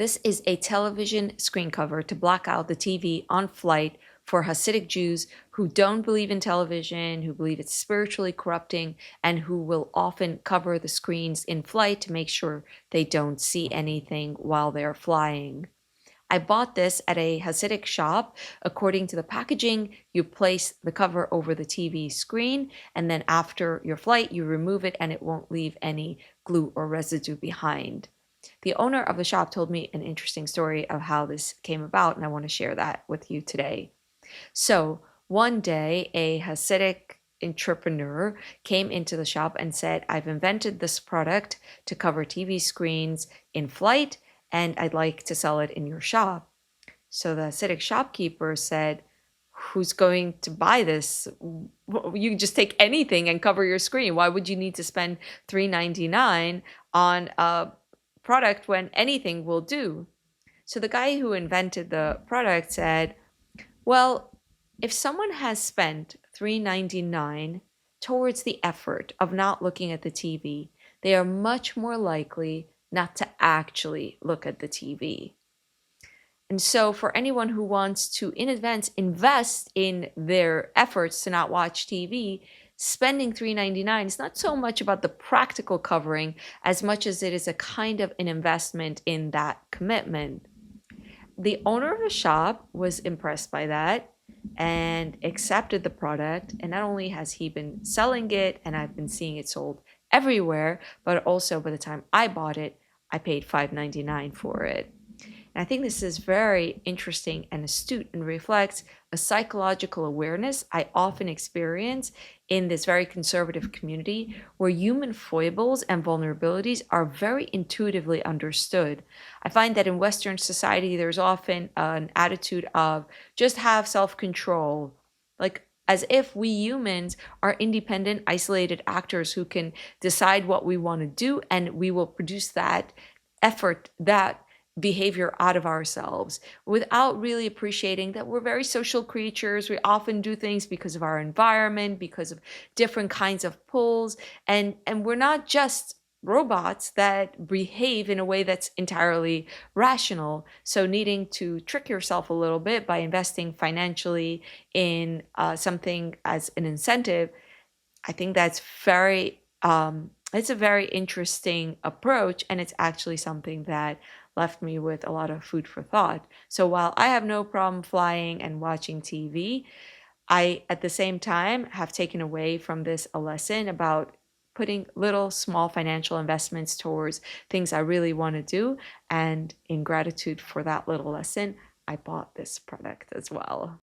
This is a television screen cover to black out the TV on flight for Hasidic Jews who don't believe in television, who believe it's spiritually corrupting, and who will often cover the screens in flight to make sure they don't see anything while they're flying. I bought this at a Hasidic shop. According to the packaging, you place the cover over the TV screen, and then after your flight, you remove it and it won't leave any glue or residue behind. The owner of the shop told me an interesting story of how this came about, and I want to share that with you today. So, one day, a Hasidic entrepreneur came into the shop and said, I've invented this product to cover TV screens in flight, and I'd like to sell it in your shop. So the Hasidic shopkeeper said, who's going to buy this? You can just take anything and cover your screen. Why would you need to spend $3.99 on a product when anything will do? So the guy who invented the product said, well, if someone has spent $3.99 towards the effort of not looking at the TV, they are much more likely not to actually look at the TV. And so for anyone who wants to, in advance, invest in their efforts to not watch TV, spending $3.99 is not so much about the practical covering as much as it is a kind of an investment in that commitment. The owner of the shop was impressed by that and accepted the product. And not only has he been selling it, and I've been seeing it sold everywhere, but also by the time I bought it, I paid $5.99 for it. And I think this is very interesting and astute and reflects a psychological awareness I often experience in this very conservative community where human foibles and vulnerabilities are very intuitively understood. I find that in Western society, there's often an attitude of just have self-control, like as if we humans are independent, isolated actors who can decide what we want to do, and we will produce that effort, that behavior out of ourselves without really appreciating that we're very social creatures. We often do things because of our environment, because of different kinds of pulls, and we're not just robots that behave in a way that's entirely rational. So needing to trick yourself a little bit by investing financially in something as an incentive, I think that's it's a very interesting approach, and it's actually something that left me with a lot of food for thought. So while I have no problem flying and watching TV, I, at the same time, have taken away from this a lesson about putting little small financial investments towards things I really want to do. And in gratitude for that little lesson, I bought this product as well.